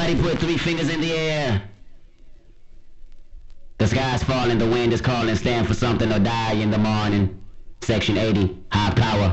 Everybody put 3 fingers in the air. The sky's falling, the wind is calling. Stand for something or die in the morning. Section 80, high power.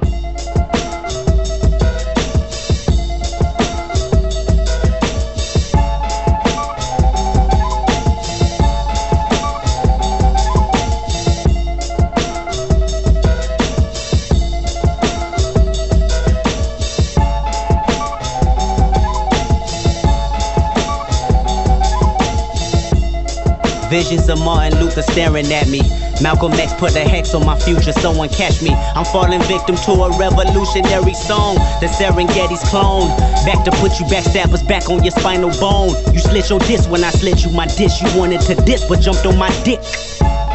Visions of Martin Luther staring at me. Malcolm X put a hex on my future, someone catch me. I'm falling victim to a revolutionary song. The Serengeti's clone. Back to put you backstabbers back on your spinal bone. You slit your disc when I slit you my dish. You wanted to diss but jumped on my dick.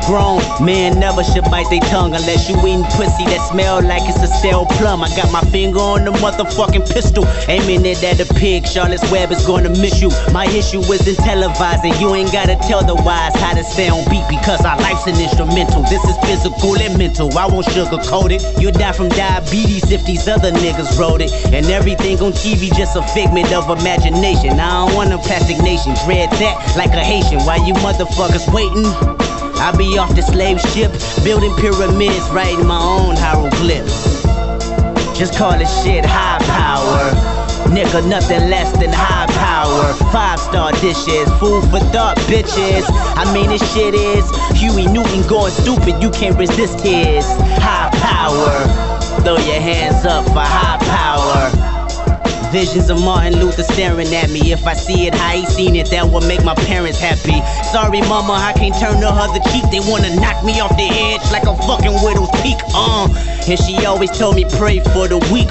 Grown men never should bite their tongue unless you eating pussy that smell like it's a stale plum. I got my finger on the motherfucking pistol, aiming it at a pig. Charlotte's Web is gonna miss you. My issue isn't televising. You ain't gotta tell the wise how to stay on beat because our life's an instrumental. This is physical and mental. I won't sugarcoat it. You'll die from diabetes if these other niggas wrote it. And everything on TV just a figment of imagination. I don't want a plastic nation. Dread that like a Haitian. While you motherfuckers waiting, I be off the slave ship, building pyramids, writing my own hieroglyphs. Just call this shit high power. Nigga, nothing less than high power. 5-star dishes, food for thought, bitches. I mean, this shit is Huey Newton going stupid. You can't resist his high power. Throw your hands up for high power. Visions of Martin Luther staring at me. If I see it how he seen it, that will make my parents happy. Sorry mama, I can't turn the other cheek. They wanna knock me off the edge like a fucking widow's peak, And she always told me pray for the weak,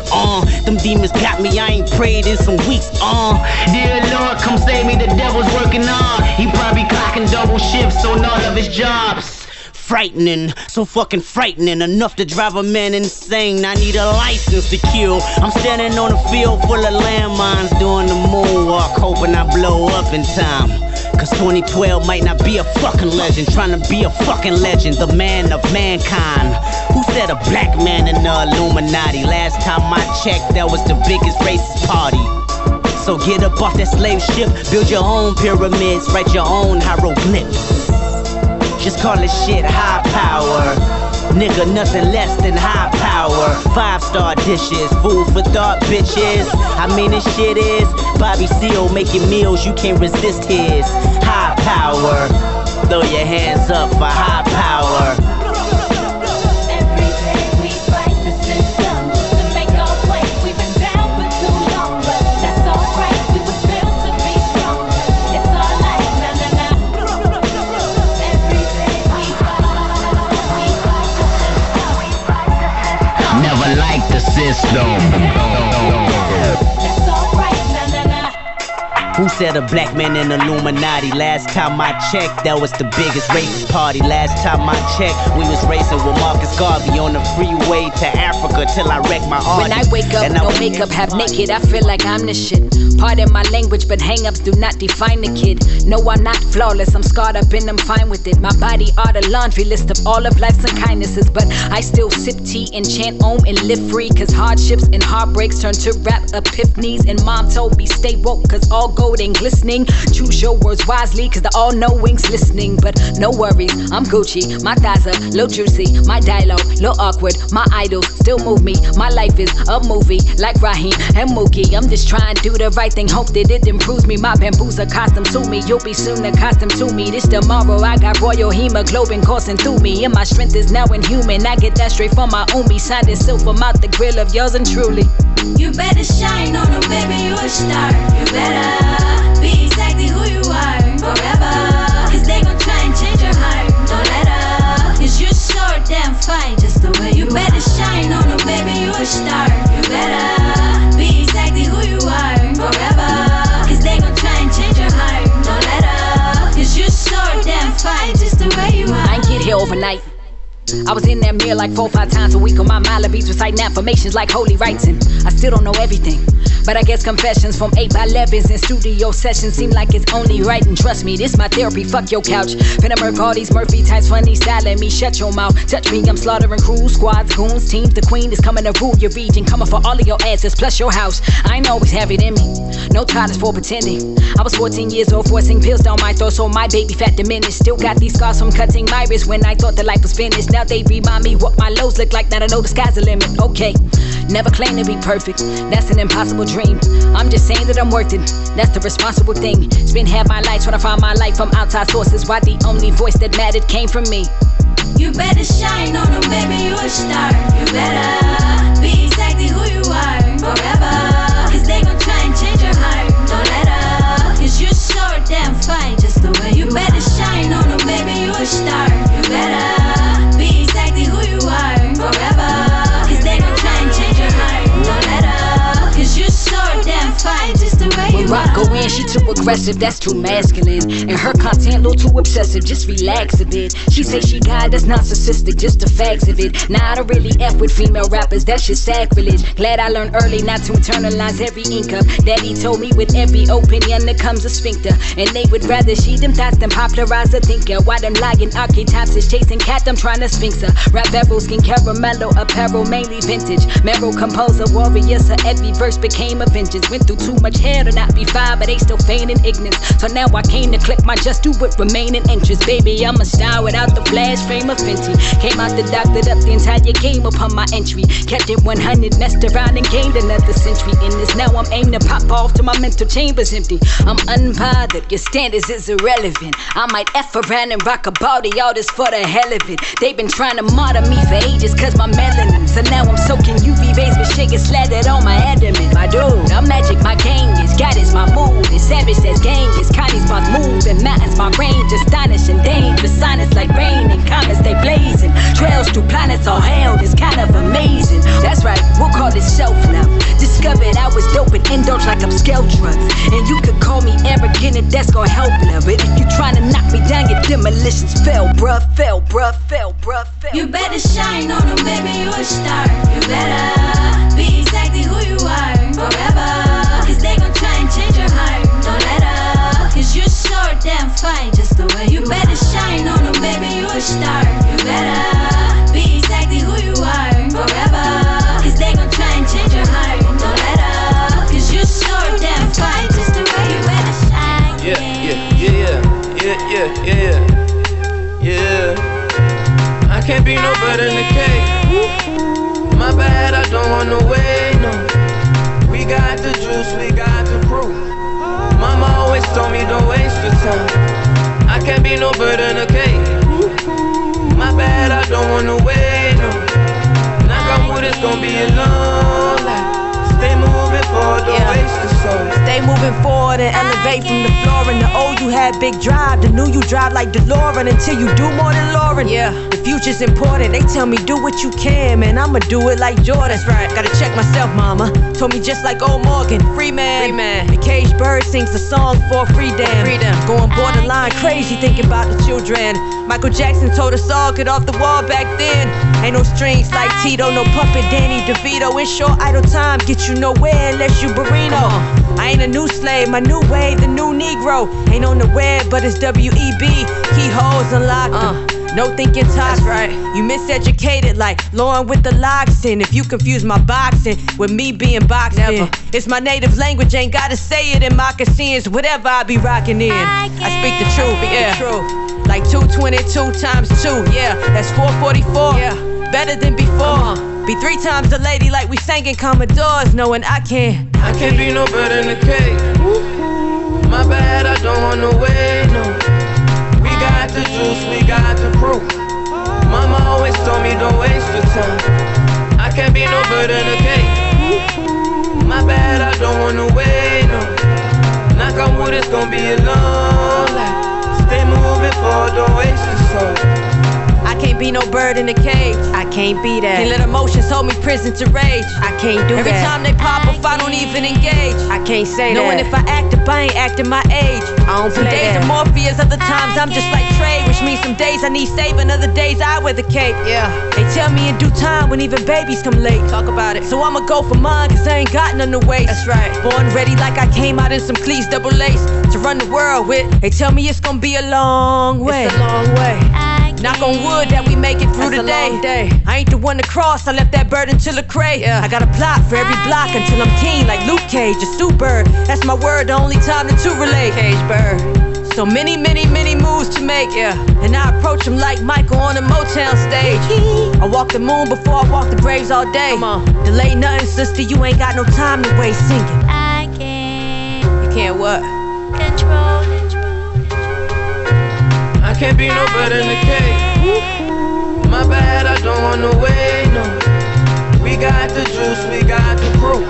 Them demons got me, I ain't prayed in some weeks, Dear Lord, come save me, the devil's working on. He probably clocking double shifts on all of his jobs. Frightening, so fucking frightening, enough to drive a man insane. I need a license to kill. I'm standing on a field full of landmines, doing the moonwalk, hoping I blow up in time. Cause 2012 might not be a fucking legend, trying to be a fucking legend, the man of mankind. Who said a black man in the Illuminati? Last time I checked, that was the biggest racist party. So get up off that slave ship, build your own pyramids, write your own hieroglyphs. Just call this shit high power. Nigga, nothing less than high power. 5-star dishes, food for thought, bitches. I mean, this shit is Bobby Seale making meals, you can't resist his high power. Throw your hands up for high power. Like the system. Who said a black man in Illuminati? Last time I checked, that was the biggest racist party. Last time I checked, we was racing with Marcus Garvey on the freeway to Africa till I wrecked my arm. When I wake up, no makeup, half naked, I feel like I'm the shit. Pardon my language, but hang-ups do not define the kid. No, I'm not flawless, I'm scarred up and I'm fine with it. My body are the laundry list of all of life's unkindnesses, but I still sip tea and chant om and live free. Cause hardships and heartbreaks turn to rap epiphanies. And mom told me stay woke, cause all gold ain't glistening. Choose your words wisely, cause the all-knowing's listening. But no worries, I'm Gucci, my thighs are little juicy, my dialogue little awkward, my idols still move me. My life is a movie, like Raheem and Mookie. I'm just trying to do the right thing, hope that it improves me. My bamboos are custom to me, you'll be soon accustomed to me. This tomorrow, I got royal hemoglobin coursing through me, and my strength is now inhuman. I get that straight from my Umi, signed in silver mouth the grill of yours and truly. You better shine on them, baby, you a star. You better be exactly who you are forever, cause they gon' try and change your heart. Don't let up, cause you're so damn fine just the way you better shine on them, baby, you a star. You better be exactly who you are forever, cause they gon' try and change your heart. Don't let up, cause you're so damn fine just the way you are. I ain't get here overnight. I was in that mirror like 4 or 5 times a week on my Malibis, reciting affirmations like holy rites, and I still don't know everything. But I guess confessions from 8x11s and studio sessions seem like it's only right. And trust me, this my therapy, fuck your couch. Finna murk all these Murphy types, funny styling me, shut your mouth. Touch me, I'm slaughtering crews, squads, goons, teams. The queen is coming to rule your region, coming for all of your asses plus your house. I ain't always have it in me. No tolerance for pretending. I was 14 years old, forcing pills down my throat so my baby fat diminished. Still got these scars from cutting my wrist when I thought that life was finished. Now they remind me what my lows look like. Now I know the sky's the limit. Okay, never claim to be perfect. That's an impossible dream. I'm just saying that I'm worth it. That's the responsible thing. Spent half my life trying to find my life from outside sources. Why the only voice that mattered came from me? You better shine on them, baby, you a star. You better be exactly who you are forever. Cause they gon' try and change your heart. Don't let up. Cause you're so damn fine just the way you better shine on them, baby, you a star. You better be exactly who you are forever. Cause they gon' try and change your heart. Don't let up. Cause you're so damn fine just the way you are. When rock go in, she too aggressive, that's too masculine. And her content a little too obsessive, just relax a bit. She say she got that's narcissistic, just the facts of it. Now I don't really F with female rappers, that's just sacrilege. Glad I learned early not to internalize every ink up. Daddy told me with every opinion there comes a sphincter. And they would rather she them thoughts than popularize a thinker. Why them lying archetypes is chasing cat, I'm trying to sphinx her. Rap barrel, skin caramello, apparel, mainly vintage. Meryl composer, warrior, so every verse became a vengeance. Went through too much hair to not be fine, but they still feigning ignorance. So now I came to click my just do it remaining interest. Baby, I'm a star without the flash frame of Fenty. Came out the doctored up the entire game upon my entry. Kept it 100, messed around and gained another century in this. Now I'm aiming to pop off till my mental chamber's empty. I'm unbothered, your standards is irrelevant. I might F around and rock a body, all this for the hell of it. They've been trying to martyr me for ages cause my melanin. So now I'm soaking UV rays with shaking slathered on my adamant. My dude, I'm magic, my gang is God is my mood. It's savage, that's gang is Connie's boss move. And mountains, my range, astonishing, dangerous. Sonnets like rain and comets, they blazing. Trails through planets all held, it's kind of amazing. That's right, we'll call it self-love. Discovered I was dope and indulged like upscale drugs. And you could call me arrogant if that's gonna help love. But if you tryna knock me down, your demolitions fell, bruh, fell, bruh, fell, bruh, fell. You better shine on them, baby, you a star. You better be exactly who you are forever. Cause they gon' try and change your heart. Don't let up. Cause you're so damn fine just the way you better shine on them, baby, you a star. You better be exactly who you are forever. Cause they gon' try and change your heart. Don't let up. Cause you're so damn fine just the way you better shine. Yeah. I can't be no better than the cake. My bad, I don't want no way, no. We got the juice, we got the proof. Mama always told me don't waste your time. I can't be no better than a cake. My bad, I don't want no way, no. Knock on wood, it's gon' be a long life. Stay moving forward, don't waste the soul. Stay moving forward and elevate from the floor. And the old you had big drive, the new you drive like DeLorean until you do more than Lauren. Yeah, the future's important. They tell me do what you can, man. I'ma do it like Jordan. That's right. Gotta check myself, mama. Told me just like old Morgan, free man. The Caged Bird sings the song for freedom. Going borderline crazy thinking about the children. Michael Jackson told us all get off the wall back then. Ain't no strings like Tito, no puppet Danny DeVito. In short, idle time get you nowhere unless you Barino. I ain't a new slave, my new wave, the new Negro. Ain't on the web, but it's WEB. Keyholes unlocked. No thinking toxic. That's right. You miseducated like Lauren with the locks in. If you confuse my boxing with me being boxed in, it's my native language, ain't gotta say it in moccasins. Whatever I be rocking in, I speak the truth, yeah. Like 222 times 2, yeah. That's 444, yeah. Better than before. Be 3 times the lady like we sang in Commodores, knowing I can't be no better than the cake. My bad, I don't want no way, no. We got the juice, we got the proof. Mama always told me don't waste your time. I can't be no better than the cake. My bad, I don't want no way, no. Knock on wood, it's gon' be a long life. Stay moving forward, don't waste your soul. I can't be no bird in a cage. I can't be that. Can't let emotions hold me prison to rage. I can't do Every that. Every time they pop up, I don't even engage. I can't say Knowing that. Knowing if I act up, I ain't acting my age. I don't some play days that. Are Morpheus, other times I'm just like Trey. Which means some days I need saving, other days I wear the cape. Yeah. They tell me in due time when even babies come late. Talk about it. So I'ma go for mine, cause I ain't got none to waste. That's right. Born ready like I came out in some cleats, double lace. To run the world with. They tell me it's gonna be a long way. It's a long way. Knock on wood that we make it through the day. I ain't the one to cross, I left that burden till the cray. I got a plot for every block until I'm keen like Luke Cage, a super. That's my word, the only time the two relate. Cage bird. So many moves to make, and I approach them like Michael on a Motown stage. I walk the moon before I walk the graves all day. Come on. Delay nothing, sister, you ain't got no time to waste singing. I can't. You can't what? Control. I can't be no better than the K. My bad, I don't want no way, no. We got the juice, we got the proof.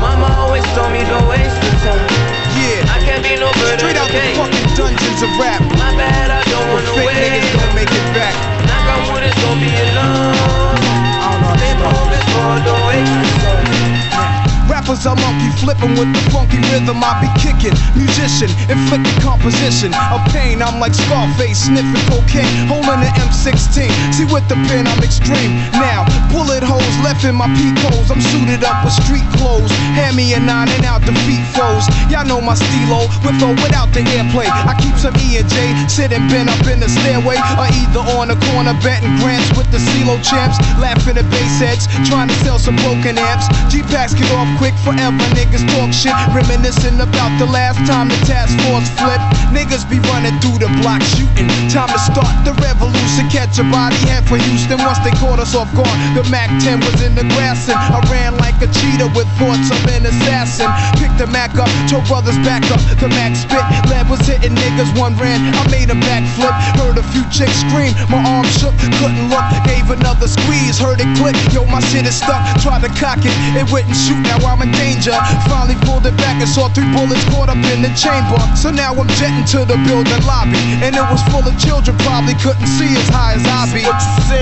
Mama always told me don't waste the time. Yeah, I can't be no better straight than out the the K. fucking dungeons of rap. My bad, I don't want no Fake way. niggas don't make it back. Knock on wood, it's gon' be alone. Stay moving forward, don't waste the time. Rappers are monkey flipping with the funky rhythm I be kicking. Musician, inflicting composition of pain. I'm like Scarface, sniffing cocaine, holding an M16. See with the pen I'm extreme. Now, bullet holes left in my peak holes. I'm suited up with street clothes. Hand me a 9 and out defeat foes. Y'all know my stilo, with or without the airplay. I keep some E and J, sitting bent up in the stairway, or either on the corner betting grants with the CeeLo champs. Laughing at bass heads, trying to sell some broken amps. G-Packs get off quick forever, niggas talk shit, reminiscing about the last time the task force flipped. Niggas be running through the block shooting. Time to start the revolution, catch a body, head for Houston. Once they caught us off guard, the MAC-10 was in the grass, and I ran like a cheetah with thoughts of an assassin. Picked the Mac up, told brothers back up, the Mac spit. Lead was hitting niggas, one ran, I made a backflip. Heard a few chicks scream, my arm shook, couldn't look. Gave another squeeze, heard it click, yo my shit is stuck. Tried to cock it, it wouldn't shoot, now I'm in danger. Finally pulled it back and saw 3 bullets caught up in the chamber. So now I'm jetting to the building lobby, and it was full of children, probably couldn't see as high as I be.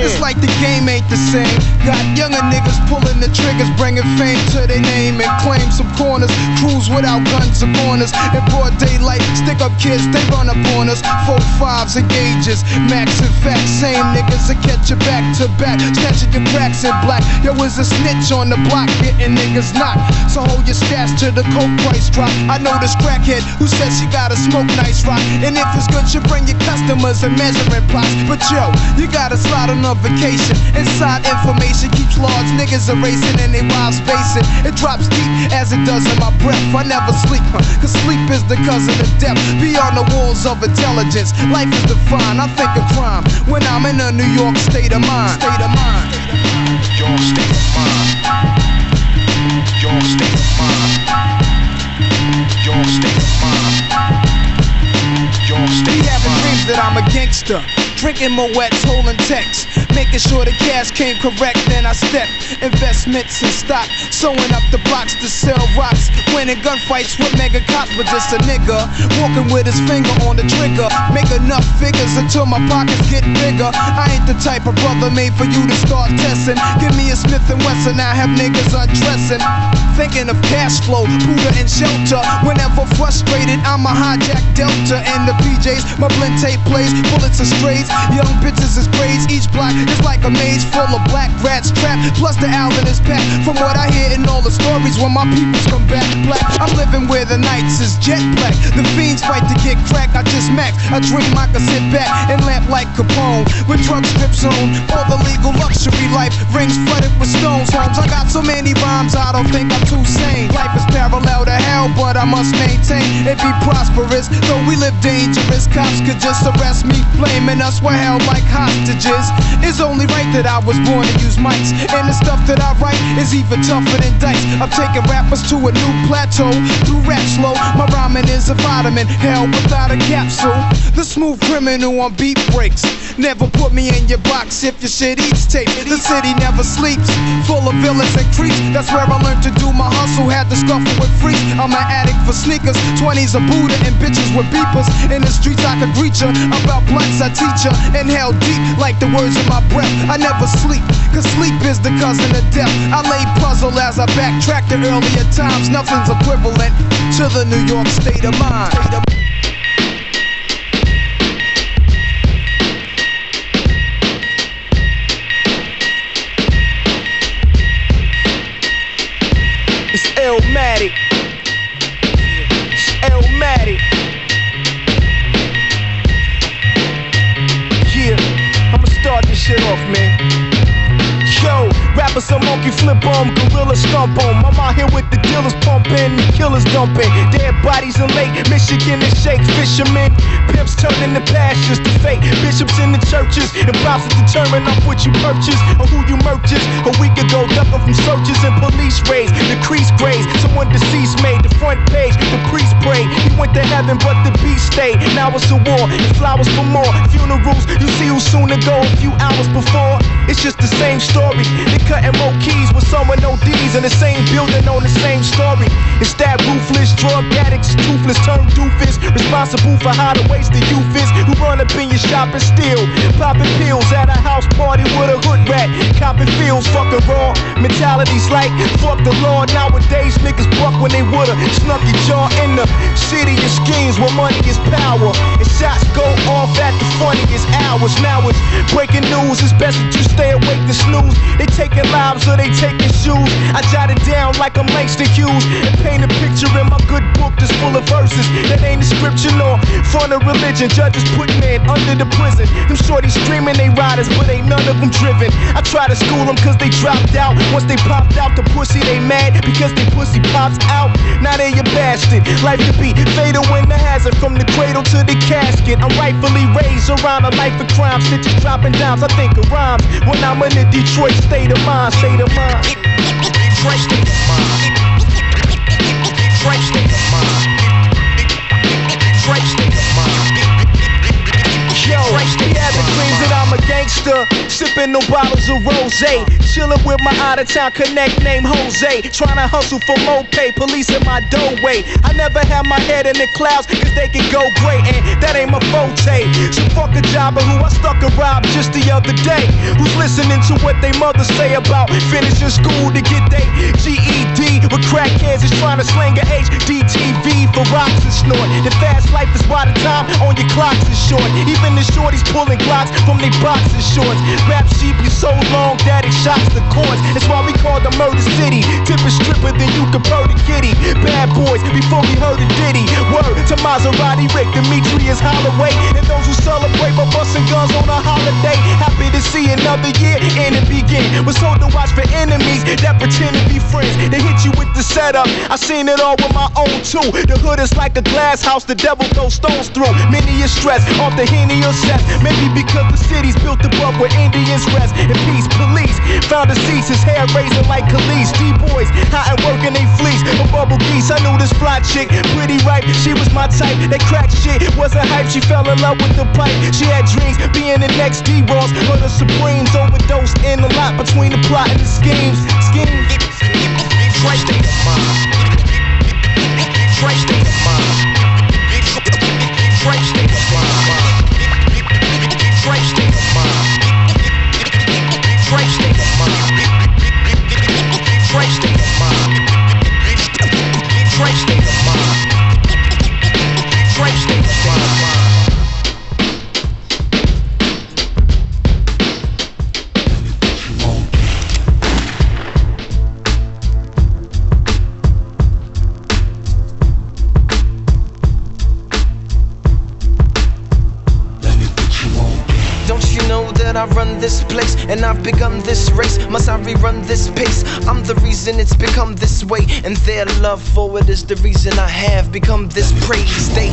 It's like the game ain't the same. Got younger niggas pulling the triggers, bringing fame to their name and claim some corners. Crews without guns or corners. In broad daylight, stick up kids, they run up on us. 4-5s and gauges, max and facts. Same niggas that catch you back to back, snatching your cracks in black. Yo, is a snitch on the block, getting niggas knocked. So hold your stats till the coke price drop. I know this crackhead who says she gotta smoke nice rock, and if it's good, you bring your customers and measuring plots. But yo, you gotta slide on a vacation. Inside information keeps large niggas erasing and they wives spacing. It drops deep as it does in my breath. I never sleep, cause sleep is the cousin of death. Beyond the walls of intelligence, life is defined. I think of crime when I'm in a New York state of mind. State of mind. Your state of mind. Your state of mind. Your state of mind. Your state of mind. Be having dreams that I'm a gangster, drinking Moet's, holding texts, making sure the cash came correct. Then I step investments and stock, sewing up the blocks to sell rocks, winning gunfights with mega cops. But just a nigga walking with his finger on the trigger, make enough figures until my pockets get bigger. I ain't the type of brother made for you to start testing. Give me a Smith & Wesson, I have niggas undressing, thinking of cash flow, Buddha and shelter. Whenever frustrated, I'ma hijack Delta and the PJs. My blend tape plays, bullets and strays, young bitches is braids. Each block is like a maze full of black rats trapped. Plus the album is packed. From what I hear in all the stories, when my peoples come back black, I'm living where the nights is jet black. The fiends fight to get crack, I just max. I dream I can sit back and lamp like Capone with drug strips on. All the legal luxury life, rings flooded with stones. Homes, I got so many rhymes, I don't think I'm too sane. Life is parallel to hell, but I must maintain it be prosperous. Though we live dangerous, cops could just arrest me, blaming us we're held like hostages. It's only right that I was born to use mics, and the stuff that I write is even tougher than dice. I'm taking rappers to a new plateau through rap slow. My rhyming is a vitamin, hell without a capsule. The smooth criminal on beat breaks. Never put me in your box if your shit eats tape. The city never sleeps, full of villains and creeps. That's where I learned to do my hustle, had to scuffle with freaks. I'm an addict for sneakers, 20s a Buddha and bitches with beepers. In the streets I could greet ya, about blunts I teach ya. Inhale deep like the words in my breath. I never sleep, cause sleep is the cousin of death. I lay puzzle as I backtrack to earlier times. Nothing's equivalent to the New York state of mind. It's Illmatic. It's Illmatic. Yeah. shit off, man. Yo, rappers a monkey flip on, gorilla stomp on. I'm out here with the dealers pumping, the killers dumping. Dead bodies in Lake Michigan and shake fishermen. Pimps turning the pastures to fake bishops in the churches. And bosses determine up what you purchase or who you merchants. A week ago, ducking from searches and police raids. The crease grades, someone deceased made the front page. The priest prayed, he went to heaven, but the beast stayed. Now it's a war, and flowers for more. Funerals, you see who's soon to go a few hours before. It's just the same story. They cutting more keys with someone ODs in the same building on the same story. It's that ruthless, drug addicts, toothless, turned doofus. Responsible for how the waste the youth is. Who run up in your shop and steal. Popping pills at a house party with a hood rat. Copping fields, fucking raw. Mentalities like, fuck the law. Nowadays niggas buck when they would've snuck your jaw in the city of schemes where money is power. And shots go off at the funniest hours. Now it's breaking news. It's best that you stay awake to snooze. They taking lives or they taking shoes. I jot it down like I'm Langston Hughes and paint a picture in my good book that's full of verses that ain't a scripture nor fun of religion. Judges put men under the prison. Them shorties screaming they riders, but ain't none of them driven. I try to school them cause they dropped out. Once they popped out the pussy, they mad because they pussy pops out. Now they a bastard. Life could be fatal when the hazard from the cradle to the casket. I'm rightfully raised around a life of crime. Stitches dropping dimes, I think of rhymes when I'm in the Detroit state of mind, state of mind. Detroit state of mind. Detroit state of mind. Detroit state of mind. Yo, he had the claims that I'm a gangster, sipping no bottles of rosé, chilling with my out-of-town connect named Jose, trying to hustle for more pay, police in my doorway. I never had my head in the clouds, cause they can go great, and that ain't my forte. So fuck a jobber who I stuck and robbed just the other day, who's listening to what they mothers say about finishing school to get their GED, with crackheads is trying to slang a HDTV for rocks and snort. The fast life is why the time on your clocks is short. Even the shorties pulling Glocks from their boxing shorts. Rap sheep be so long that it shocks the courts. That's why we call the Murder City. Tipping stripper than you could purr the kitty. Bad boys before we heard a ditty. Word to Maserati, Rick, Demetrius Holloway, and those who celebrate by busting guns on a holiday. Happy to see another year and it begin. Was told to watch for enemies that pretend to be friends. They hit you with the setup. I seen it all with my own too. The hood is like a glass house the devil throws stones through. Many is stressed off the Henny or sex. Maybe because the city's built above where Indians rest. And peace, police found deceased, his hair raising like Khalees. D-boys hot and working they fleece. A bubble geese, I knew this fly chick pretty right. She was my type. That crack shit wasn't hype. She fell in love with the pipe. She had dreams being the next D-Ross, but the Supremes overdosed in a lot between the plot and the schemes. Detroit state of mind. Detroit state of mind. Detroit state of mind. Detroit state of mind. Detroit state of mind. Detroit state of mind. Detroit state of mind. Detroit state of mind. I run this place and I've begun this race. Must I rerun this pace? I'm the reason it's become this way, and their love for it is the reason I have become this praise. They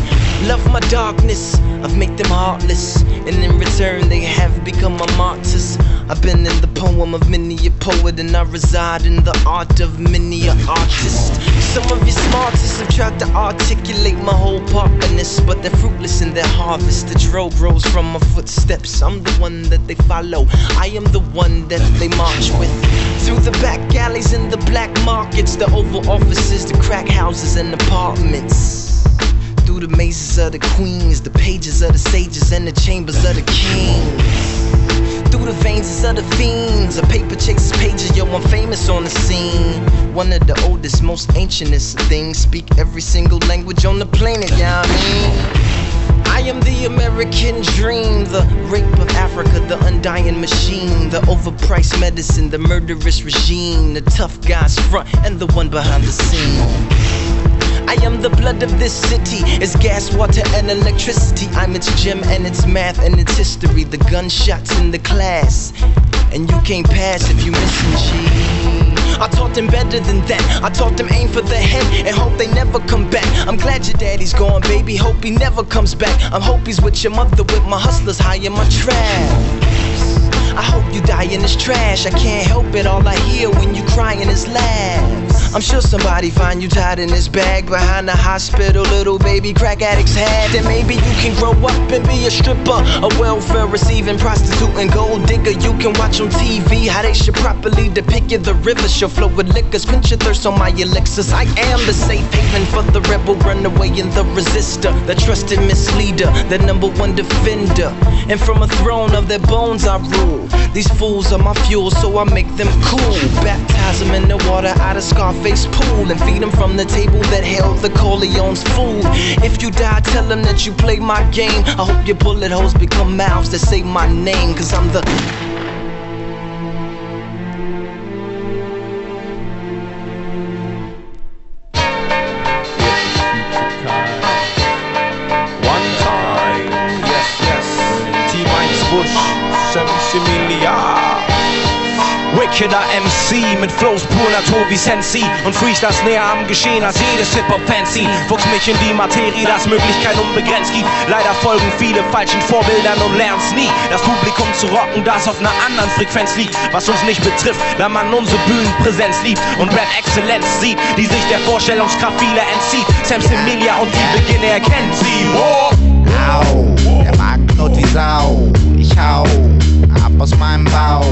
love my darkness, I've made them heartless, and in return they have become my martyrs. I've been in the poem of many a poet, and I reside in the art of many an artist. Some of your smartest have tried to articulate my whole partnerness, but they're fruitless in their harvest. The dro grows from my footsteps. I'm the one that they follow. I am the one that they march with. Through the back alleys and the black markets, the Oval Offices, the crack houses and apartments. Through the mazes of the queens, the pages of the sages and the chambers of the kings. Through the veins of the fiends, a paper chases pages, yo, I'm famous on the scene. One of the oldest, most ancientest things. Speak every single language on the planet, yeah, I mean. I am the American dream, the rape of Africa, the undying machine, the overpriced medicine, the murderous regime, the tough guys front and the one behind the scene. I am the blood of this city. It's gas, water, and electricity. I'm its gym and its math and its history. The gunshots in the class, and you can't pass if you missing G. I taught them better than that. I taught them aim for the head and hope they never come back. I'm glad your daddy's gone, baby. Hope he never comes back. I hope he's with your mother, with my hustlers high in my trap. I hope you die in this trash. I can't help it, all I hear when you crying is laughs. I'm sure somebody find you tied in this bag behind the hospital, little baby crack addicts had. Then maybe you can grow up and be a stripper, a welfare receiving prostitute and gold digger. You can watch on TV how they should properly depict you. The river shall flow with liquors, quench your thirst on my elixirs. I am the safe haven for the rebel runaway and the resistor, the trusted misleader, the #1 defender. And from a throne of their bones I rule. These fools are my fuel, so I make them cool. Baptize them in the water out of Scarface pool, and feed them from the table that held the Corleone's food. If you die, tell them that you played my game. I hope your bullet holes become mouths that say my name, cause I'm the... One time, yes, T-Minus Bush, 70 Milliarden. Wickeder MC mit Flows pur Natur wie Sensi und Freestyles näher am Geschehen als jedes Hip-Hop-Fancy. Fuchs mich in die Materie, dass Möglichkeit unbegrenzt gibt. Leider folgen viele falschen Vorbildern und lernen's nie. Das Publikum zu rocken, das auf einer anderen Frequenz liegt. Was uns nicht betrifft, da man unsere Bühnenpräsenz liebt und Rap-Exzellenz sieht, die sich der Vorstellungskraft vieler entzieht. Sam Similia und die Beginne erkennt sie. Au, der Magen knurrt wie Sau. Ich hau ab aus meinem Bauch.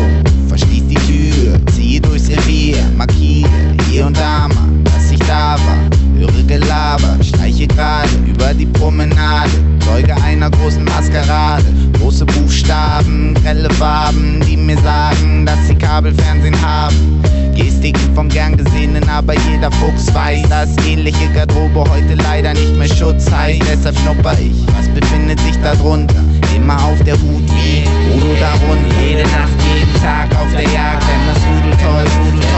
Verschließ die Tür, ziehe durchs Revier, markiere hier und da mal, dass ich da war. Höre Gelaber, schleiche gerade über die Promenade, Zeuge einer großen Maskerade. Große Buchstaben, grelle Farben, die mir sagen, dass sie Kabelfernsehen haben. Gestiken vom gern Gesehenen, aber jeder Fuchs weiß, dass ähnliche Garderobe heute leider nicht mehr Schutz heißt. Deshalb schnupper ich, was befindet sich da drunter? Immer auf der Hut wie Udo darunter. Jede Nacht, jeden Tag auf der Jagd, denn das Rudeltoll,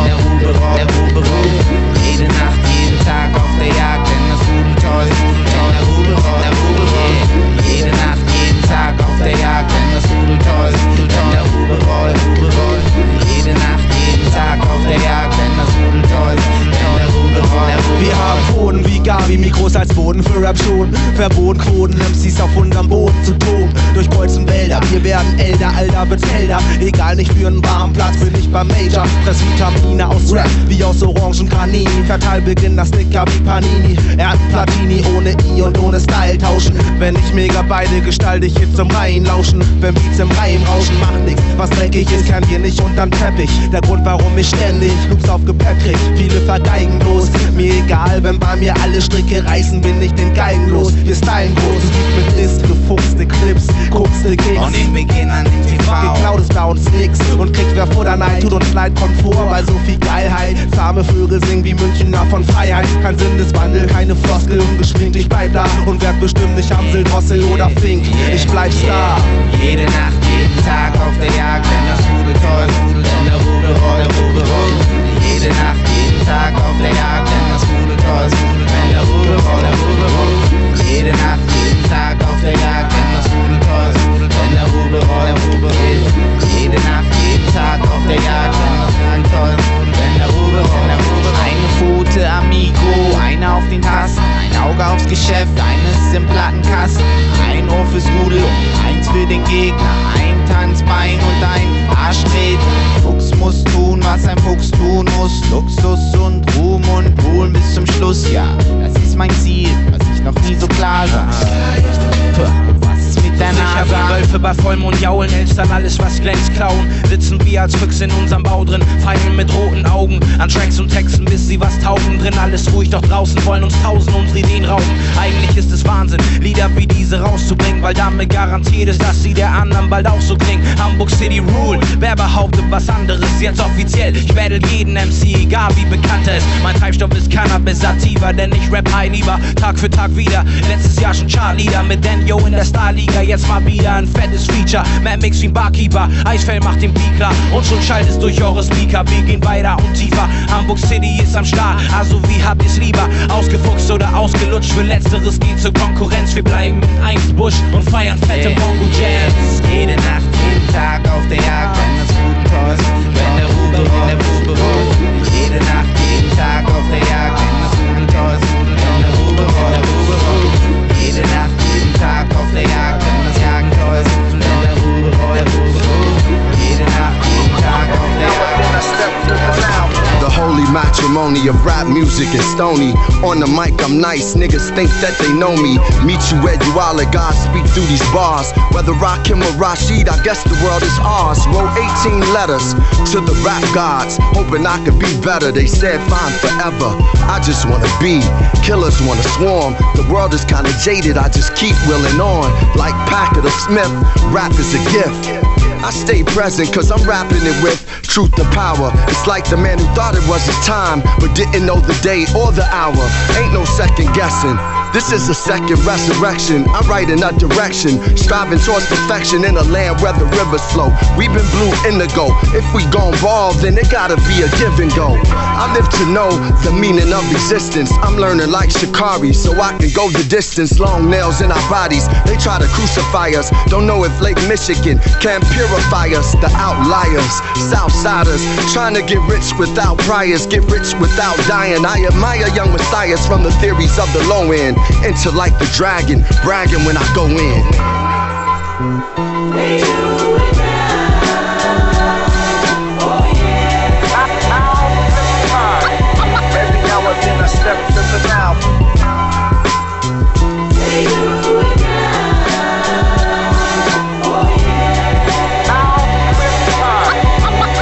der Rube rollt. Jede Nacht, jeden Tag auf der Jagd, denn das Rudeltoll, der Rube rollt. Jede Nacht, jeden Tag auf der Jagd, denn das Rudeltoll, der Rube rollt. Jede Nacht, jeden Tag auf der Jagd, denn das Rudeltoll, der Rube rollt. Wir haben Pfoten wie Gabi, Mikros als Boden für Rap schon. Verboten Quoten, MCs auf unterm Boden zu toben. Durchkreuzen Wälder, wir werden älter, Alter wird's helder. Egal, nicht für einen warmen Platz, bin ich beim Major. Fress Vitamine aus Rap, wie aus Orangen Canini. Verteil Beginn das Snicker wie Panini. Er hat Platini, ohne I und ohne Style tauschen. Wenn ich mega beide gestalte ich jetzt zum Reihen lauschen. Wenn Beats im Reihen rauschen, macht nix. Was dreckig ist, kennen wir nicht unterm Teppich. Der Grund, warum ich ständig Loops auf Gepäck krieg. Viele vergeigen bloß, mir egal, wenn bei mir alle Stricke reißen, bin ich den Geigen los. Wir stylen groß, es gibt mit List, gefuchste Clips, guckste Kicks. Und ich beginn an den TV. Geklaut ist bei uns nix und kriegt wer Futter nein, tut uns leid Komfort, bei so viel Geilheit. Zahme Vögel singen wie Münchner von Freiheit. Kein Sinneswandel, keine Floskel, ungeschminkt, ich bleib da und werd bestimmt nicht Amsel, Drossel oder Fink. Ich bleib Star. Jede Nacht, jeden Tag auf der Jagd, denn das Rudeltoll, der Rube rollt. Jede Nacht, jeden Tag auf der Jagd, denn das Rudeltoll, der Rube rollt. Jede Nacht, jeden Tag auf der Jagd, denn das Rudeltoll, der Rube rollt. Jede Nacht, jeden Tag auf der Jagd, denn das Rudeltoll, der Rube rollt. Eine Pfote Amigo, eine auf den Tasten, ein Auge aufs Geschäft, eines im Plattenkasten, ein Ohr fürs Rudel und eins für den Gegner, ein Tanzbein und ein Arschtritt. Fuchs muss tun, was ein Fuchs tun muss, Luxus und Ruhm und Wohl bis zum Schluss, ja, das ist mein Ziel, was ich noch nie so klar sah. Was ist mit der Nase? Sicher wie Wölfe bei Vollmond jaulen, Elstern alles was glänzt klauen. Sitzen wir als Füchse in unserem Bau drin, feilen mit roten Augen an Tracks und Texten, bis sie was taugen. Drin alles ruhig, doch draußen wollen uns tausend unsere Ideen rauben. Eigentlich ist es Wahnsinn, Lieder wie diese rauszubringen, weil damit garantiert ist, dass sie der anderen bald auch so klingen. Hamburg City Rule, wer behauptet was anderes, jetzt offiziell. Ich battle jeden MC, egal wie bekannt er ist. Mein Treibstoff ist Cannabis Sativa, denn ich rap high lieber Tag für Tag wieder. Letztes Jahr schon Chartleader mit Daniel in der Starliga, jetzt mal wieder ein fettes geiles Feature. Mad Mix wie ein Barkeeper, Eisfeld macht den Beat klar und schon schallt es durch eure Speaker. Wir gehen weiter und tiefer, Hamburg City ist am Start. Also wie habt ihr's lieber, ausgefuchst oder ausgelutscht? Für Letzteres geht zur Konkurrenz. Wir bleiben in 1 Busch und feiern fette Bongo Jams. Jede Nacht, jeden Tag auf der Jagd, wenn das Ruden toll ist, wenn der Rube rollt. Jede Nacht, jeden Tag auf der Jagd, wenn das Ruden toll ist, wenn der Rube rollt. Jede Nacht, jeden Tag auf der Jagd, wenn das Jagen toll ist, wenn der Rube rollt. Jede Nacht, jeden Tag auf der Jagd. The holy matrimony of rap music is stony. On the mic I'm nice, niggas think that they know me. Meet you where you are, let God speak through these bars. Whether Rakim or Rashid, I guess the world is ours. Wrote 18 letters to the rap gods, hoping I could be better. They said fine forever, I just wanna be. Killers wanna swarm, the world is kinda jaded. I just keep willing on, like Packard or Smith. Rap is a gift. I stay present cause I'm rapping it with truth to power. It's like the man who thought it was his time but didn't know the day or the hour. Ain't no second guessing. This is a second resurrection. I write in a direction, striving towards perfection in a land where the rivers flow. We've been blue indigo. If we gon' ball, then it gotta be a give and go. I live to know the meaning of existence. I'm learning like Shikari, so I can go the distance. Long nails in our bodies, they try to crucify us. Don't know if Lake Michigan can purify us. The outliers, Southsiders, trying to get rich without priors, get rich without dying. I admire young messiahs from the theories of the low end. Into like the dragon, bragging when I go in. Every now and then I step to the now.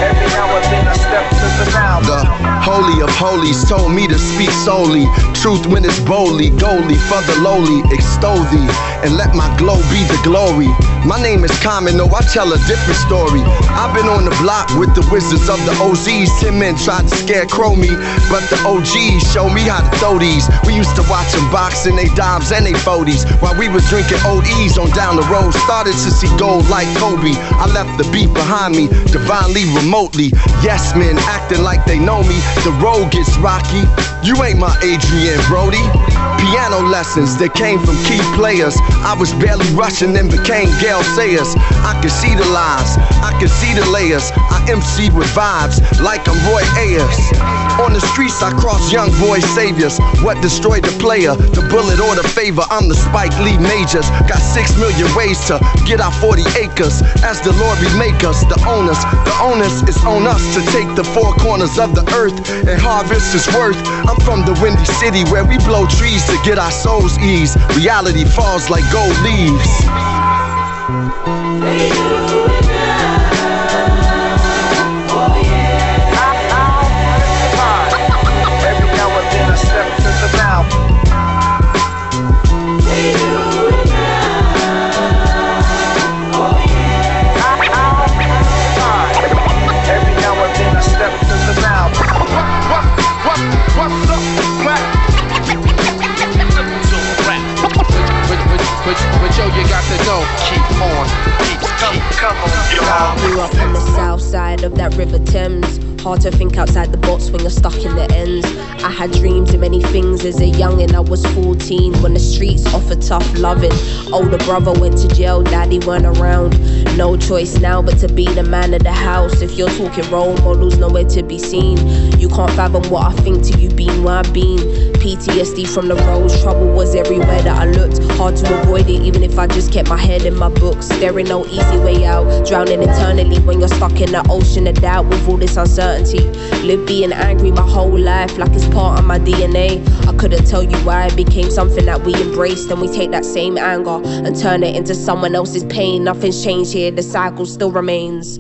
Every now and then I step to the now. The Holy of Holies told me to speak solely truth when it's boldly, goldly for the lowly, extol thee and let my glow be the glory. My name is Common, though I tell a different story. I've been on the block with the wizards of the OZs. 10 men tried to scarecrow me, but the OGs showed me how to throw these. We used to watch them boxing, they dimes and they 40s, while we was drinking ODs on down the road. Started to see gold like Kobe. I left the beat behind me, divinely, remotely. Yes men acting like they know me. The road gets rocky. You ain't my Adrian Brody. Piano lessons that came from key players. I was barely rushing and became Gale Sayers. I could see the lies, I could see the layers. I MC with vibes like I'm Roy Ayers. On the streets I cross young boy saviors. What destroyed the player? The bullet or the favor? I'm the Spike Lee Majors. Got 6 million ways to get our 40 acres. As the Lord remake us, the onus is on us to take the 4 corners of the earth and harvest its worth. I'm from the Windy City where we blow trees to get our souls ease. Reality falls like gold leaves. Every now and then I step to the now. Every now and then I step to the now. What's up, black? But yo, you got to know, keep on, come on, I grew up on the south side of that River Thames. Hard to think outside the box when you're stuck in the ends. I had dreams of many things as a youngin'. I was 14 when the streets offered tough loving. Older brother went to jail, daddy weren't around. No choice now but to be the man of the house. If you're talking role models, nowhere to be seen. You can't fathom what I think till you been where I've been. PTSD from the roads, trouble was everywhere that I looked. Hard to avoid it even if I just kept my head in my books. There ain't no easy way out, drowning eternally when you're stuck in the ocean of doubt with all this uncertainty. Live being angry my whole life like it's part of my DNA. I couldn't tell you why it became something that we embraced. And we take that same anger and turn it into someone else's pain. Nothing's changed here, the cycle still remains.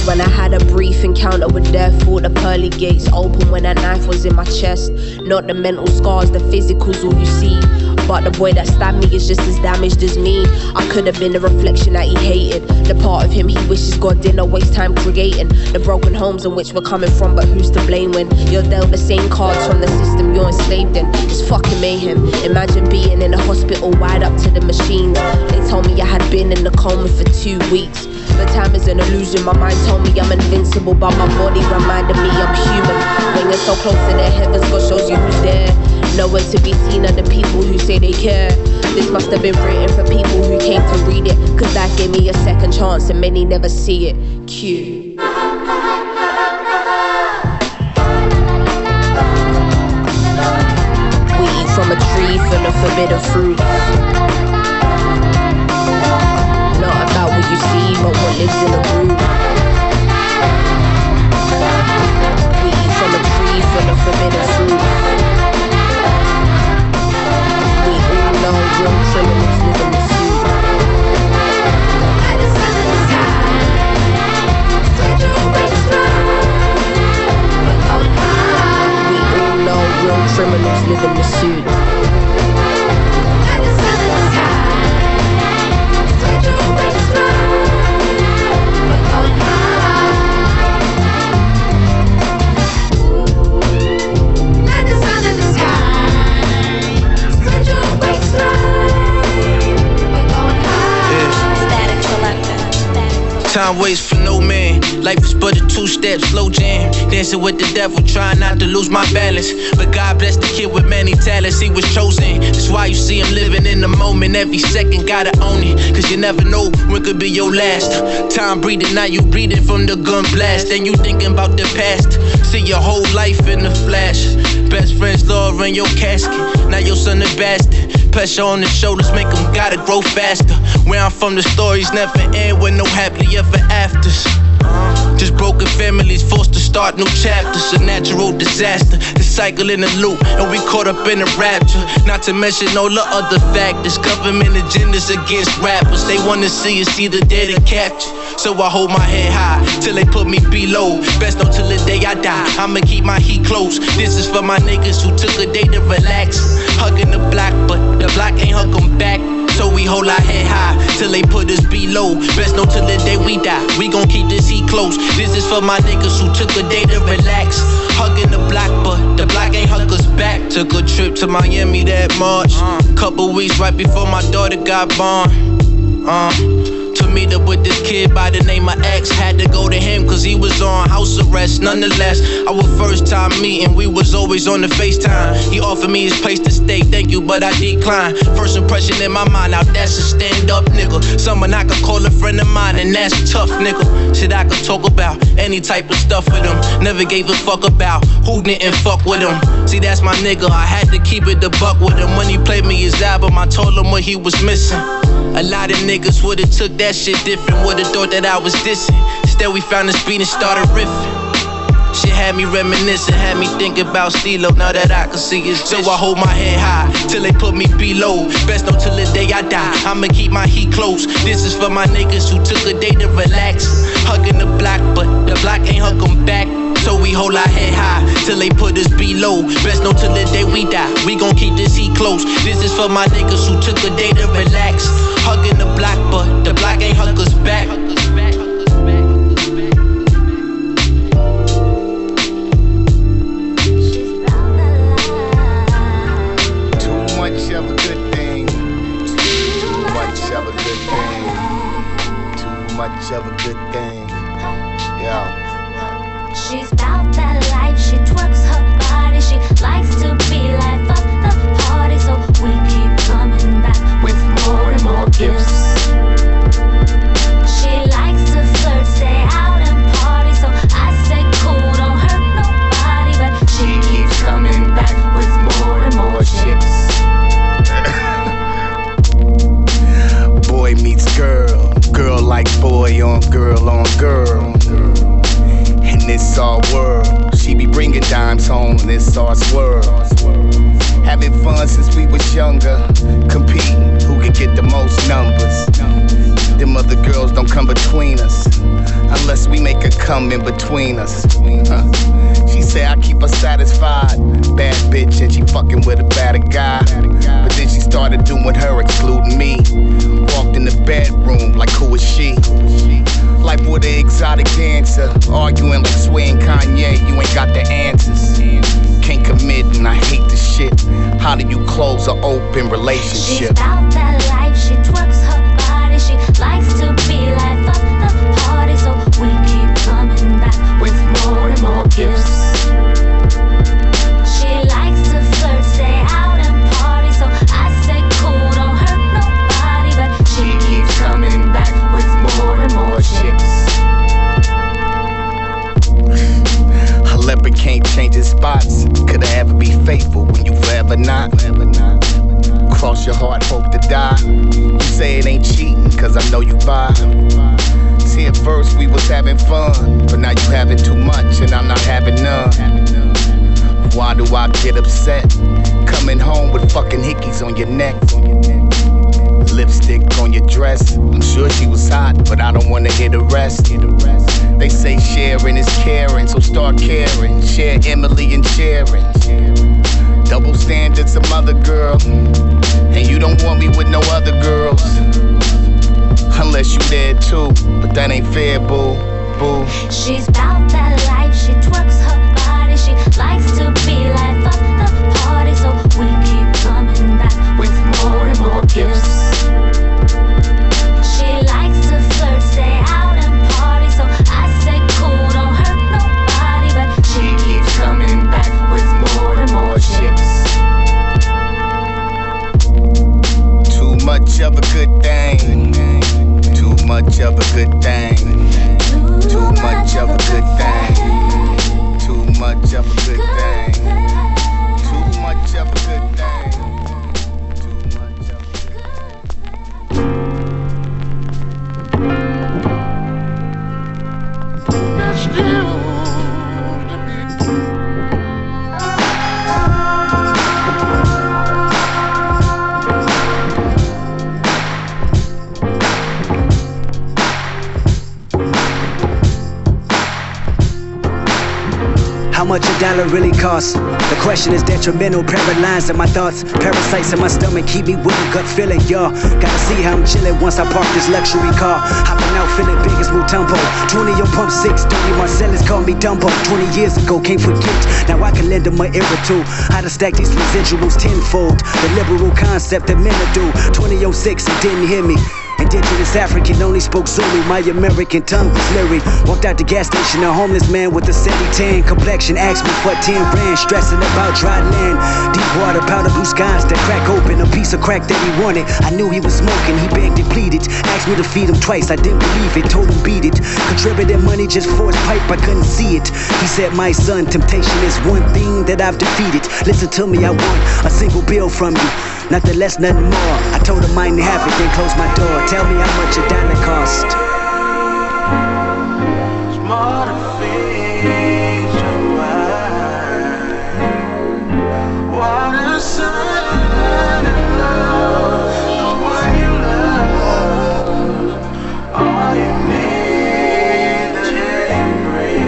When I had Had a brief encounter with death, all the pearly gates open when that knife was in my chest. Not the mental scars, the physical's all you see. But the boy that stabbed me is just as damaged as me. I could have been the reflection that he hated, the part of him he wishes God didn't waste time creating. The broken homes in which we're coming from, but who's to blame when you're dealt the same cards from the system you're enslaved in? It's fucking mayhem. Imagine being in a hospital wired up to the machines. They told me I had been in the coma for 2 weeks. But time is an illusion. My mind told me I'm invincible, but my body reminded me I'm human. When you're so close to the heavens, God shows you who's there. Nowhere to be seen are the people who say they care. This must have been written for people who came to read it, cause that gave me a second chance and many never see it. Q. We eat from a tree full of forbidden fruit. Not about what you see, but what lives in the root. We eat from a tree full of forbidden fruit. We all know real criminals live in the suit. We all know real criminals live in the suit. Time waits for no man. Life is but a two-step slow jam. Dancing with the devil, trying not to lose my balance. But God bless the kid with many talents, he was chosen. That's why you see him living in the moment. Every second gotta own it, cause you never know when could be your last. Time breathing, now you breathing from the gun blast. And you thinking about the past, see your whole life in the flash. Best friends love in your casket, now your son a bastard. Pressure on the shoulders make them gotta grow faster. Where I'm from, the stories never end with no happily ever afters. Just broken families forced to start new chapters. A natural disaster, the cycle in the loop, and we caught up in a rapture. Not to mention all the other factors. Government agendas against rappers. They wanna see us either dead or captured. So I hold my head high till they put me below. Best know till the day I die, I'ma keep my heat close. This is for my niggas who took a day to relax. Hugging the block, but the block ain't hug 'em back. So we hold our head high till they put us below. Best know till the day we die, we gon' keep this heat close. This is for my niggas who took a day to relax. Hugging the block, but the block ain't hug us back. Took a trip to Miami that March. Couple weeks right before my daughter got born. To meet up with this kid by the name of X. Had to go to him cause he was on house arrest. Nonetheless, our first time meeting, we was always on the FaceTime. He offered me his place to stay, thank you, but I declined. First impression in my mind, now that's a stand-up nigga. Someone I could call a friend of mine, and that's tough, nigga. Shit I could talk about, any type of stuff with him. Never gave a fuck about who didn't fuck with him. See, that's my nigga, I had to keep it the buck with him. When he played me his album, I told him what he was missing. A lot of niggas would've took that shit different, would've thought that I was dissing. Instead we found the beat and started riffing. Shit had me reminiscing, had me thinking about Stilo. Now that I can see his vision. So I hold my head high till they put me below. Best know till the day I die, I'ma keep my heat close. This is for my niggas who took a day to relax. Hugging the block, but the block ain't hug 'em back. So we hold our head high till they put us below. Best know till the day we die, we gon' keep this heat close. This is for my niggas who took a day to relax. Hugging the block, but the block ain't hug us back. Too much of a good thing. Too much of a good thing. Too much of a good thing. Yeah. She's about that life, she twerks her body. She likes to be life of the party. So we keep coming back with more and more gifts. She likes to flirt, stay out and party. So I say cool, don't hurt nobody. But she keeps coming back with more and more chips. Boy meets girl, girl like boy on girl on girl. In this our world, she be bringing dimes home in this our world. Having fun since we was younger, competing who can get the most numbers. Them other girls don't come between us. unless we make her come in between us. She say I keep her satisfied. Bad bitch and she fucking with a better guy. But then she started doing her, excluding me. Walked in the bedroom like who is she? Life with an exotic dancer. Arguing like Sway and Kanye, you ain't got the answers. Can't commit and I hate the shit. How do you close an open relationship? She's about that life, she twerks her body. She likes to be life of the party. So we keep coming back with more and more gifts. She likes to flirt, stay out and party. So I say cool, don't hurt nobody. But she keeps coming back with more and more chicks. A leopard can't change his spots. Could I ever be faithful when you forever not? Cross your heart, hope to die. You say it ain't cheating, cause I know you vibe. See, at first we was having fun, but now you having too much and I'm not having none. Why do I get upset? Coming home with fucking hickeys on your neck. Lipstick on your dress. I'm sure she was hot, but I don't wanna hear the rest. They say sharing is caring, so start caring. Share Emily and Sharon. Double standards, a mother girl. And you don't want me with no other girls. Unless you dead too, but that ain't fair, boo, boo. She's bout that life, she twerks her body. She likes to be life of the party. So we keep coming back with more and more gifts. She likes to flirt, stay out and party. So I say cool, don't hurt nobody. But she keeps coming back with more and more chicks. Too much of a good thing. Too much of a good thing. Too much of a good thing. Too much of a good thing. Too much of a good thing. Too much of a good thing. How much a dollar really costs? The question is detrimental, paralyzed in my thoughts. Parasites in my stomach keep me with a gut feeling, y'all. Gotta see how I'm chillin' once I park this luxury car. Hopping out feeling big as Mutombo. 20 on pump 6, Tony Marcellus called me Dumbo. 20 years ago, can't forget. Now I can lend him my ear or two. How to stack these residuals tenfold. The liberal concept that men do. 2006, he didn't hear me. Indigenous African, only spoke Zulu. My American tongue was lyric. Walked out the gas station, a homeless man with a 70-tan complexion. Asked me for 10 rand, stressing about dry land. Deep water, powder blue skies that crack open. A piece of crack that he wanted. I knew he was smoking, he begged and pleaded. Asked me to feed him twice, I didn't believe it. Told him beat it. Contributed money just for his pipe, I couldn't see it. He said, my son, temptation is one thing that I've defeated. Listen to me, I want a single bill from you. Nothing less, nothing more. I told him I didn't have it, then closed my door. Tell me how much a dollar cost. It's more to feed your mind. Water, sun, and love. The one you love. All you need, the air you breathe.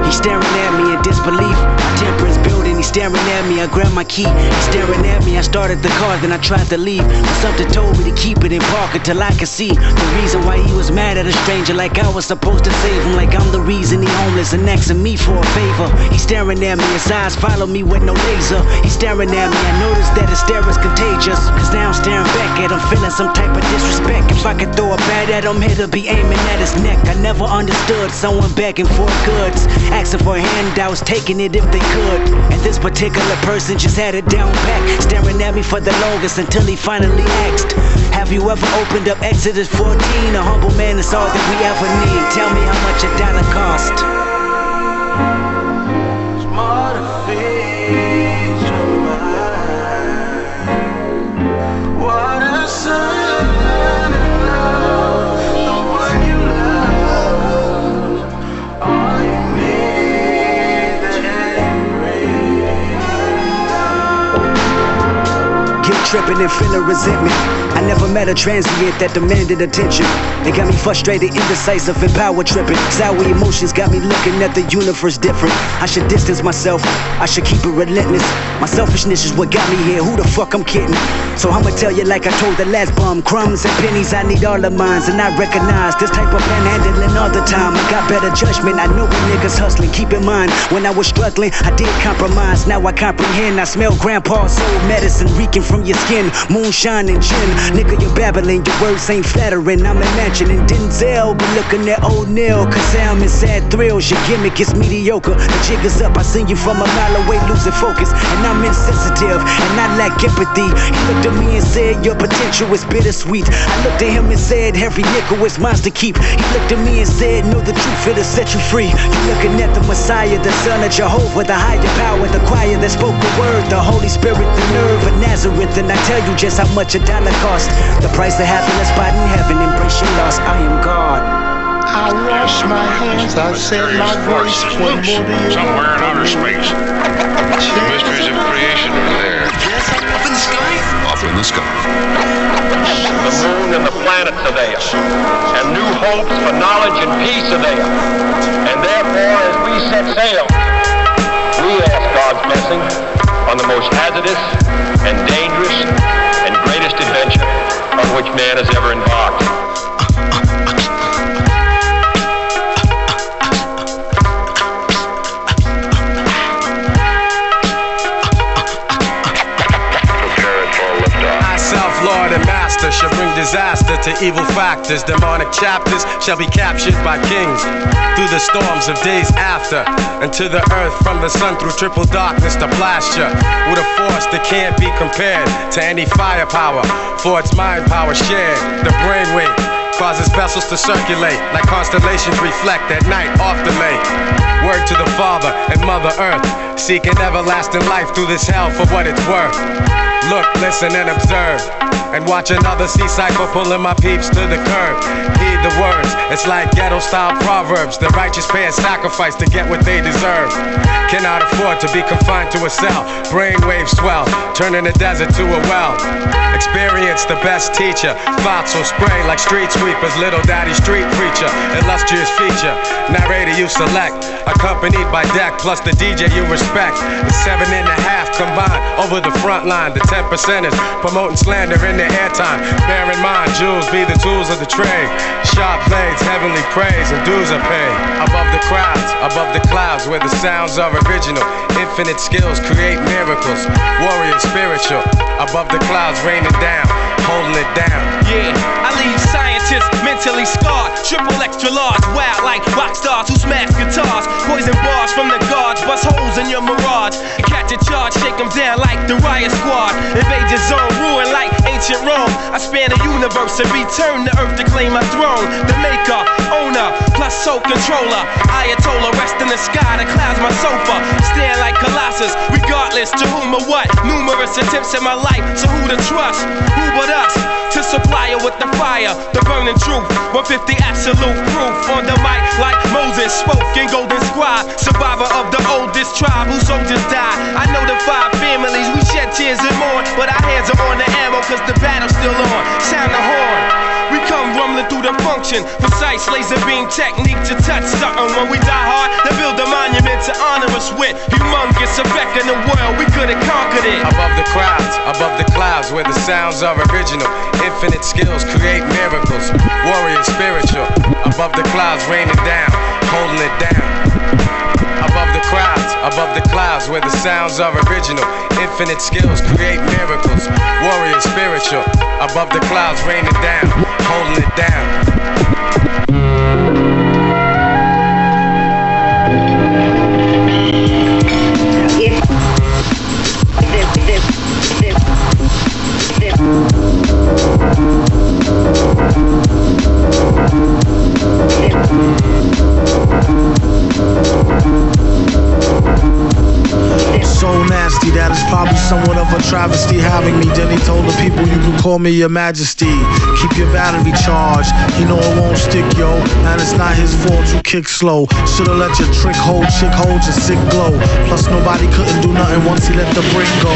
He's staring at me in disbelief. My temper is building. He's staring at me. I grabbed my key. He's staring at me. I started the car, then I tried to leave. But something told me to keep it in park until I could see the reason why he was mad at a stranger. Like I was supposed to save him. Like I'm the reason he homeless and asking me for a favor. He's staring at me. His eyes follow me with no laser. He's staring at me. I noticed that his stare is contagious. Cause now I'm staring back at him, feeling some type of disrespect. If I could throw a bat at him, he'd be aiming at his neck. I never understood someone begging for goods, asking for handouts, taking it if they could. And this particular person just had it down pat, staring at me for the longest until he finally asked, have you ever opened up Exodus 14? A humble man is all that we ever need. Tell me how much a dollar cost. It's more to feed your mind. Water, sun, and love. The one you love. All you need, the air you breathe. Guilt tripping and feeling resentment. I never met a transient that demanded attention. They got me frustrated, indecisive, and power tripping. Sour emotions got me looking at the universe different. I should distance myself, I should keep it relentless. My selfishness is what got me here, who the fuck I'm kidding? So I'ma tell you like I told the last bum, crumbs and pennies, I need all of mine. And I recognize this type of panhandling all the time. I got better judgment, I know when niggas hustling. Keep in mind, when I was struggling, I did compromise. Now I comprehend, I smell grandpa's soul medicine reeking from your skin. Moonshine and gin, nigga you're babbling, your words ain't flattering. I'm imagining Denzel, but looking at O'Neal. Cause I'm in sad thrills, your gimmick is mediocre. The jig is up, I seen you from a mile away losing focus. And I'm insensitive, and I lack empathy. He looked at me and said, your potential is bittersweet. I looked at him and said, every nickel is mine to keep. He looked at me and said, know the truth, it'll set you free. You looking at the Messiah, the Son of Jehovah, the higher power, the choir that spoke the word, the Holy Spirit, the nerve of Nazareth. And I tell you just how much a dollar cost. The price of having a spot in heaven, embrace your loss, I am God. I wash my hands, I said my voice. Somewhere in outer space. The mysteries of creation are there. Yes, up in the sky. Up in the sky. The moon and the planets are there. And new hopes for knowledge and peace are there. And therefore, as we set sail, we ask God's blessing on the most hazardous and dangerous and greatest adventure on which man has ever embarked. Lord and master shall bring disaster to evil factors. Demonic chapters shall be captured by kings through the storms of days after, and to the earth from the sun through triple darkness to blast ya with a force that can't be compared to any firepower, for its mind power shared. The brainwave causes vessels to circulate like constellations reflect at night off the lake. Word to the Father and Mother Earth, seeking everlasting life through this hell for what it's worth. Look, listen, and observe, and watch another sea cycle pulling my peeps to the curb. Heed the words, it's like ghetto-style proverbs. The righteous pay a sacrifice to get what they deserve. Cannot afford to be confined to a cell. Brainwaves swell, turning the desert to a well. Experience the best teacher. Thoughts will spray like street sweepers. Little daddy street preacher, illustrious feature. Narrator you select, accompanied by deck plus the DJ you respect. The 7.5 combined over the front line. The 10%ers promoting slander in their airtime. Bear in mind, jewels be the tools of the trade. Sharp blades, heavenly praise, and dues are paid. Above the crowds, above the clouds, where the sounds are original. Infinite skills create miracles. Warrior spiritual. Above the clouds, raining down, holding it down. Yeah, I leave scientists mentally scarred. Triple extra large, wild like rock stars who smash guitars. Poison bars from the guards, bust holes in your mirage. Catch a charge, shake them down like the riot squad. Invade your zone, ruin like ancient Rome. I span the universe and return to earth to claim my throne. The maker, owner, plus soul controller. Ayatollah, rest in the sky, the clouds my sofa. Stand like Colossus, regardless to whom or what. Numerous attempts in my life, so who to trust? Who but us? To supply her with the fire, the burning truth. 150 absolute proof on the mic like Moses spoke in Golden Scribe. Survivor of the oldest tribe whose soldiers died. I know the 5 families, we shed tears and mourn, but our hands are on the ammo cause the battle's still on. Sound the horn. We come rumbling through the function. Precise laser beam technique to touch something. When we die hard, they build a monument to honor us with. Humongous effect in the world, we could've conquered it. Above the crowds, above the clouds, where the sounds are original. Infinite skills create miracles. Warrior spiritual. Above the clouds, raining down, holding it down. Above the crowds, above the clouds, where the sounds are original. Infinite skills create miracles. Warrior spiritual. Above the clouds, raining down, holding it down. So nasty that it's probably somewhat of a travesty having me. Then he told the people, you can call me your majesty. Keep your battery charged, he know it won't stick, yo. And it's not his fault you kick slow. Should've let your trick hold your sick glow. Plus nobody couldn't do nothing once he let the brick go.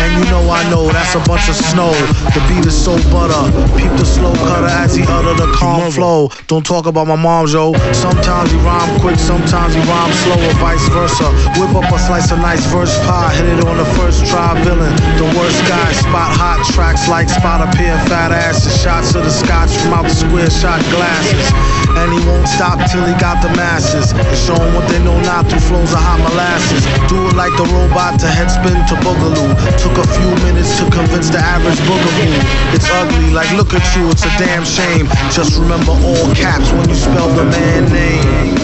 And you know I know, that's a bunch of snow. The beat is so butter, peep the slow cutter as he utter the calm flow. Don't talk about my mom, yo. Sometimes he rhyme quick, sometimes he rhyme slow, or vice versa. Whip up a slice of nice verse pie, hit it on the first try, villain. The worst guy, spot hot tracks like spot a pair of fat asses. Shots of the scotch from out the square shot glasses. And he won't stop till he got the masses. And show them what they know now through flows of hot molasses. Do it like the robot to headspin to boogaloo. Took a few minutes to convince the average boogaboo. It's ugly, like look at you, it's a damn shame. Just remember all caps when you spell the man name.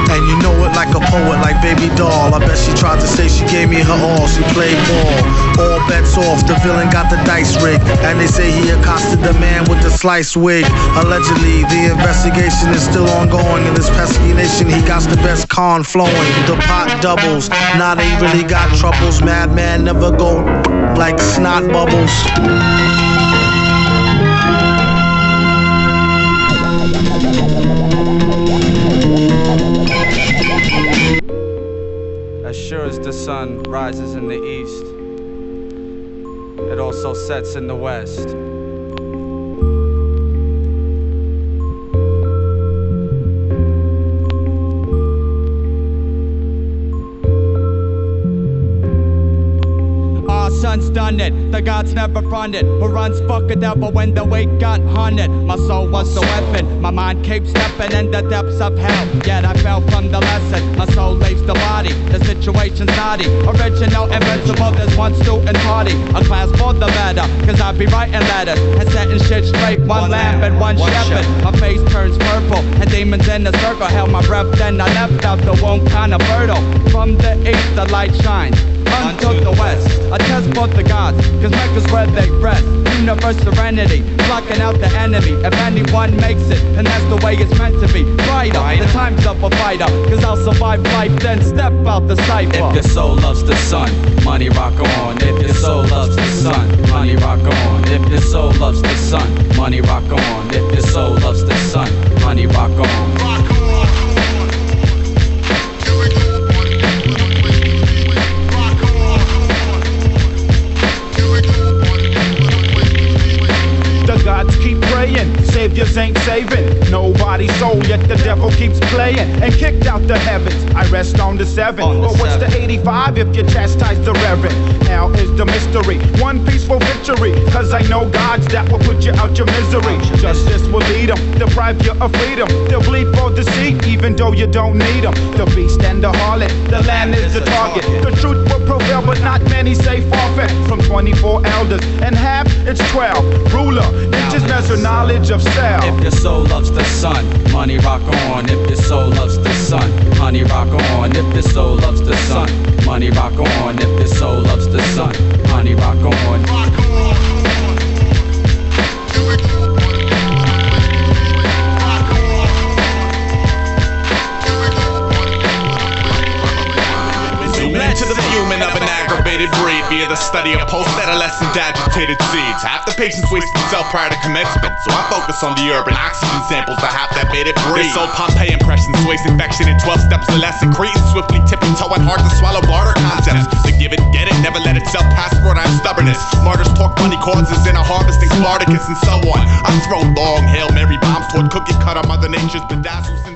And you know it like a poet, like Baby Doll. I bet she tried to say she gave me her all, she played ball. All bets off, the villain got the dice rigged. And they say he accosted the man with the sliced wig. Allegedly, the investigation is still ongoing. In this pesky nation, he got the best con flowing. The pot doubles, now they really got troubles. Madman never go like snot bubbles. As sure as the sun rises in the east, it also sets in the west. Our son's done it, the gods never fronted. Who runs fuck a devil when the weight got hunted? My soul was the weapon, my mind keeps stepping in the depths of hell. Yet I fell from the lesson, my soul leaves the body. The situation's naughty, original, invincible, there's one student party. A class for the better, cause I be writing letters and setting shit straight. One lamp and one shepherd. My face turns purple and demons in the circle held my breath, then I left out the womb kinda fertile. From the east the light shines unto the west. A test for the gods, cause Mecca's where they rest. Universe serenity, blocking out the enemy. If anyone makes it, then that's the way it's meant to be. Brighter, the time's up a fighter, cause I'll survive life, then step out the cipher. If your soul loves the sun, money rock on. If your soul loves the sun, money rock on. If your soul loves the sun, money rock on. If your soul loves the sun, money rock on. Gods keep praying, saviors ain't saving nobody's soul, yet the devil keeps playing and kicked out the heavens. I rest on the 7, but what's the 85 if you chastise the reverend? Now is the mystery, one peaceful victory, cause I know gods that will put you out your misery. Justice will lead them, deprive you of freedom. They'll bleed for deceit, even though you don't need them. The beast and the harlot, the land is the target. The truth will prevail, but not many say forfeit. From 24 elders and half, it's 12. Ruler, inches measure knowledge of self. If your soul loves the sun, money rock on. If your soul loves the sun, honey rock on. If your soul loves the sun, money rock on. If your soul loves the sun, honey rock on. To the human of an aggravated breed via the study of post-adolescent agitated seeds. Half the patients waste themselves prior to commencement, so I focus on the urban oxygen samples of half that made it breathe. This old Pompeii impressions, waste infection in 12 steps or less, and Cretans swiftly tipping toe and hard to swallow barter concepts. To give it, get it, never let itself passport on stubbornness. Martyrs talk money causes in a harvesting Spartacus and so on. I throw long Hail Mary bombs toward cookie cutter Mother Nature's bedazzles.